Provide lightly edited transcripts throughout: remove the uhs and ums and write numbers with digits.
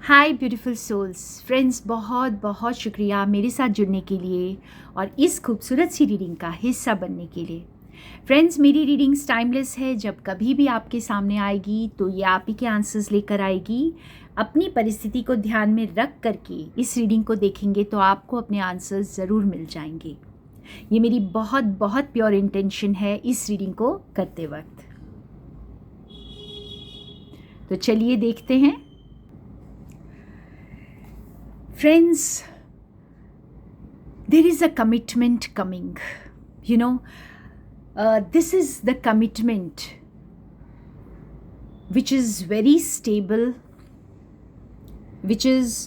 हाय beautiful souls friends, बहुत बहुत शुक्रिया मेरे साथ जुड़ने के लिए और इस खूबसूरत सी रीडिंग का हिस्सा बनने के लिए। फ्रेंड्स, मेरी रीडिंग्स टाइमलेस है। जब कभी भी आपके सामने आएगी तो ये आप ही के आंसर्स लेकर आएगी। अपनी परिस्थिति को ध्यान में रख करके इस रीडिंग को देखेंगे तो आपको अपने आंसर्स ज़रूर मिल जाएंगे। ये मेरी बहुत बहुत प्योर इंटेंशन है इस रीडिंग को करते वक्त। तो चलिए देखते हैं। Friends, there is a commitment coming. This is the commitment which is very stable, which is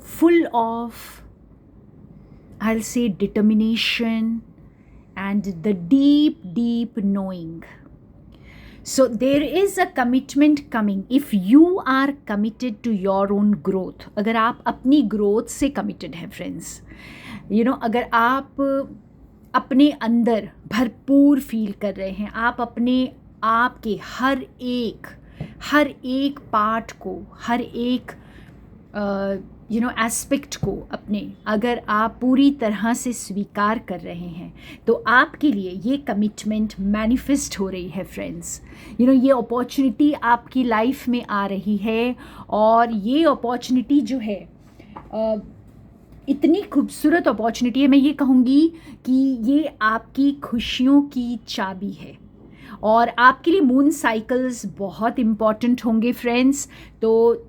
full of, I'll say, determination and the deep, deep knowing. So there is a commitment coming if you are committed to your own growth. अगर आप अपनी growth से committed हैं friends, अगर आप अपने अंदर भरपूर फील कर रहे हैं, आप अपने आप के हर एक पार्ट को, हर एक एस्पेक्ट को अपने, अगर आप पूरी तरह से स्वीकार कर रहे हैं तो आपके लिए ये कमिटमेंट मैनिफेस्ट हो रही है फ्रेंड्स। ये अपॉर्चुनिटी आपकी लाइफ में आ रही है और ये अपॉर्चुनिटी जो है इतनी खूबसूरत अपॉर्चुनिटी है। मैं ये कहूँगी कि ये आपकी खुशियों की चाबी है और आपके लिए मून साइकिल्स बहुत इम्पॉर्टेंट होंगे फ्रेंड्स। तो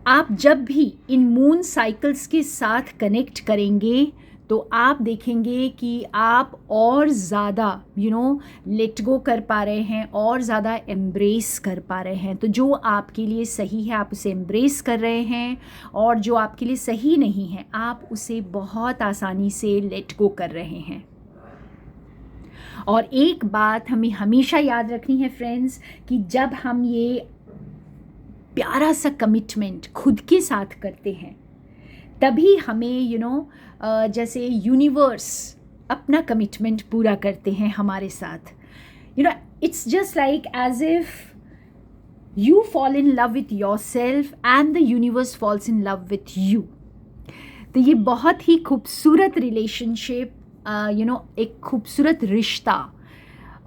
आप जब भी इन मून साइकिल्स के साथ कनेक्ट करेंगे तो आप देखेंगे कि आप और ज़्यादा लेट गो कर पा रहे हैं और ज़्यादा एम्ब्रेस कर पा रहे हैं। तो जो आपके लिए सही है आप उसे एम्ब्रेस कर रहे हैं और जो आपके लिए सही नहीं है आप उसे बहुत आसानी से लेट गो कर रहे हैं। और एक बात हमें हमेशा याद रखनी है फ्रेंड्स कि जब हम ये प्यारा सा कमिटमेंट खुद के साथ करते हैं तभी हमें जैसे यूनिवर्स अपना कमिटमेंट पूरा करते हैं हमारे साथ। It's just like as if you fall in love with yourself and the universe falls in love with you. तो ये बहुत ही खूबसूरत रिलेशनशिप, एक खूबसूरत रिश्ता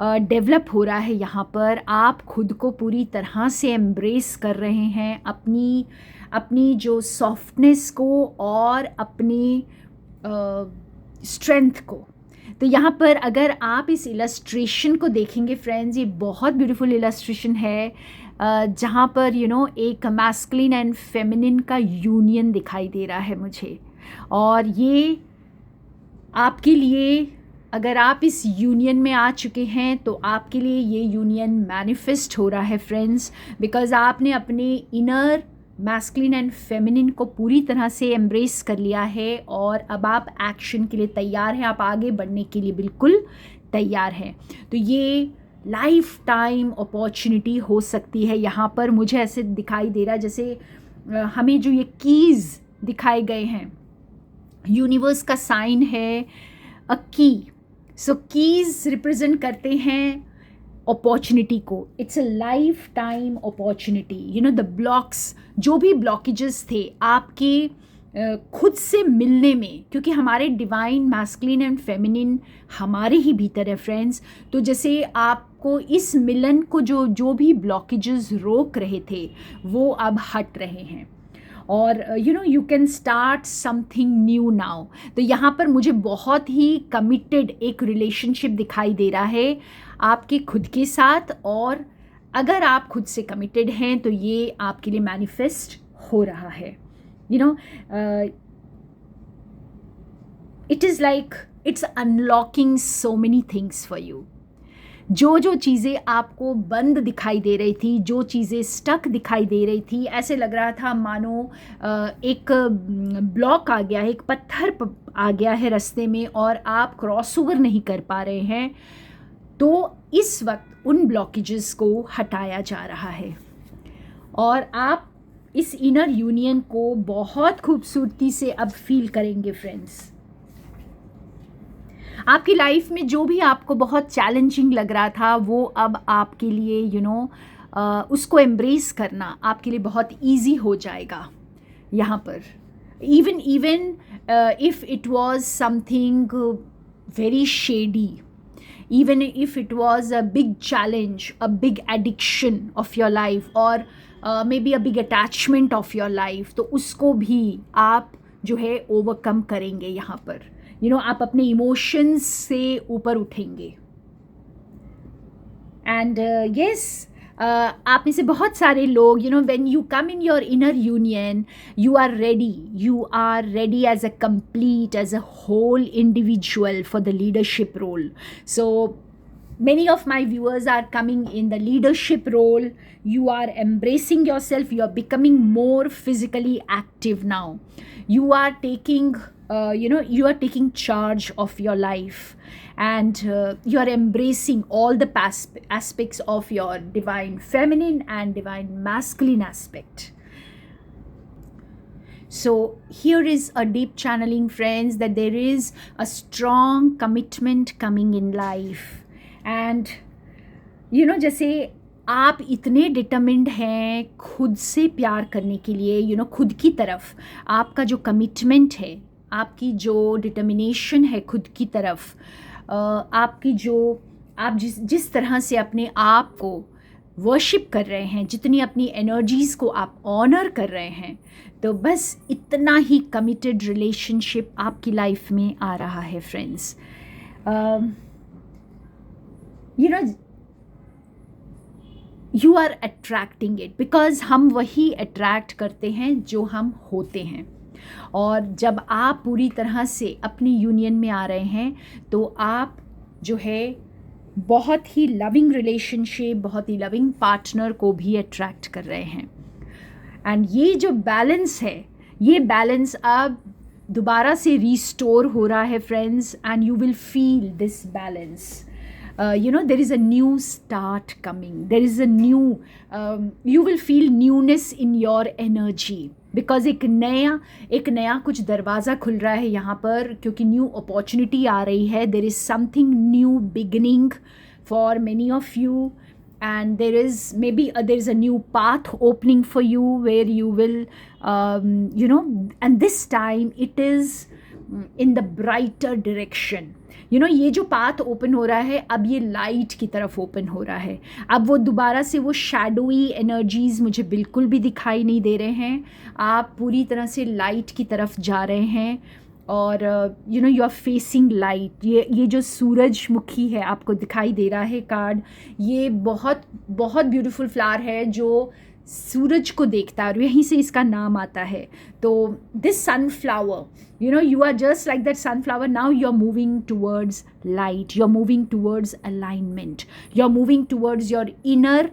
डेवलप हो रहा है यहाँ पर। आप खुद को पूरी तरह से एम्ब्रेस कर रहे हैं, अपनी जो सॉफ्टनेस को और अपनी स्ट्रेंथ को। तो यहाँ पर अगर आप इस इलस्ट्रेशन को देखेंगे फ्रेंड्स, ये बहुत ब्यूटीफुल इलस्ट्रेशन है जहाँ पर एक मैस्कुलिन एंड फेमिनिन का यूनियन दिखाई दे रहा है मुझे। और ये आपके लिए, अगर आप इस यूनियन में आ चुके हैं तो आपके लिए ये यूनियन मैनिफेस्ट हो रहा है फ्रेंड्स, बिकॉज आपने अपने इनर मैस्कुलिन एंड फेमिनिन को पूरी तरह से एम्ब्रेस कर लिया है और अब आप एक्शन के लिए तैयार हैं, आप आगे बढ़ने के लिए बिल्कुल तैयार हैं। तो ये लाइफ टाइम अपॉर्चुनिटी हो सकती है। यहाँ पर मुझे ऐसे दिखाई दे रहा है जैसे हमें जो ये कीज़ दिखाए गए हैं, यूनिवर्स का साइन है अ की। सो कीज़ रिप्रेजेंट करते हैं अपॉर्चुनिटी को। It's a life time opportunity. The blocks, जो भी ब्लॉकेजेस थे आपके खुद से मिलने में, क्योंकि हमारे डिवाइन मैस्कुलिन एंड फेमिनिन हमारे ही भीतर है फ्रेंड्स। तो जैसे आपको इस मिलन को जो भी ब्लॉकेजेस रोक रहे थे वो अब हट रहे हैं और you can start something new now. तो यहाँ पर मुझे बहुत ही कमिटेड एक रिलेशनशिप दिखाई दे रहा है आपके खुद के साथ, और अगर आप खुद से कमिटेड हैं तो ये आपके लिए मैनिफेस्ट हो रहा है। It is like it's unlocking so many things for you. जो चीज़ें आपको बंद दिखाई दे रही थी, जो चीज़ें स्टक दिखाई दे रही थी, ऐसे लग रहा था मानो एक ब्लॉक आ गया है, एक पत्थर आ गया है रास्ते में और आप क्रॉस ओवर नहीं कर पा रहे हैं। तो इस वक्त उन ब्लॉकेजेस को हटाया जा रहा है और आप इस इनर यूनियन को बहुत खूबसूरती से अब फील करेंगे फ्रेंड्स। आपकी लाइफ में जो भी आपको बहुत चैलेंजिंग लग रहा था वो अब आपके लिए उसको एम्ब्रेस करना आपके लिए बहुत ईजी हो जाएगा यहाँ पर. even if it was something very shady, even if it was a big challenge, a big addiction of your life, or maybe a big attachment of your life, तो उसको भी आप जो है ओवरकम करेंगे यहाँ पर. आप अपने इमोशंस से ऊपर उठेंगे. एंड yes, आप में से बहुत सारे लोग when you come in your inner union, you are ready as a complete, as a whole individual for the leadership role. So many of my viewers are coming in the leadership role. You are embracing yourself, you are becoming more physically active now. You are taking you are taking charge of your life, and you are embracing all the aspects of your divine feminine and divine masculine aspect. So here is a deep channeling, friends, that there is a strong commitment coming in life. And जैसे आप इतने determined हैं खुद से प्यार करने के लिए, खुद की तरफ आपका जो कमिटमेंट है, आपकी जो डिटर्मिनेशन है खुद की तरफ, आपकी आप जिस तरह से अपने आप को वर्शिप कर रहे हैं, जितनी अपनी एनर्जीज़ को आप ऑनर कर रहे हैं, तो बस इतना ही कमिटेड रिलेशनशिप आपकी लाइफ में आ रहा है, friends. You are attracting it, because हम वही अट्रैक्ट करते हैं जो हम होते हैं. और जब आप पूरी तरह से अपनी यूनियन में आ रहे हैं तो आप जो है बहुत ही लविंग रिलेशनशिप, बहुत ही लविंग पार्टनर को भी अट्रैक्ट कर रहे हैं. एंड ये जो बैलेंस है, ये बैलेंस अब दोबारा से रिस्टोर हो रहा है, friends. And you will feel this balance. there is a new start coming. There is a new, you will feel newness in your energy, because एक नया कुछ दरवाज़ा खुल रहा है यहाँ पर, क्योंकि न्यू अपॉर्चुनिटी आ रही है. There is something new beginning for many of you, and there is a new path opening for you where you will and this time it is in the brighter direction. ये जो path open हो रहा है, अब ये light की तरफ open हो रहा है. अब वो दोबारा से वो शैडोई एनर्जीज़ मुझे बिल्कुल भी दिखाई नहीं दे रहे हैं. आप पूरी तरह से लाइट की तरफ जा रहे हैं, और यू आर फेसिंग लाइट. ये जो सूरजमुखी है आपको दिखाई दे रहा है कार्ड, ये बहुत बहुत ब्यूटीफुल फ्लावर है जो सूरज को देखता है, और यहीं से इसका नाम आता है. तो this sunflower, you are just like that sunflower. Now you're moving towards light, you're moving towards alignment, you're moving towards your inner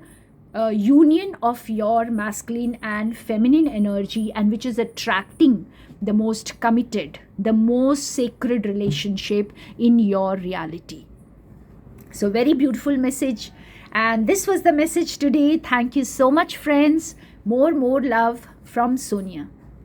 union of your masculine and feminine energy, and which is attracting the most committed, the most sacred relationship in your reality. So very beautiful message, and this was the message today. Thank you so much, friends. More love from Sonia.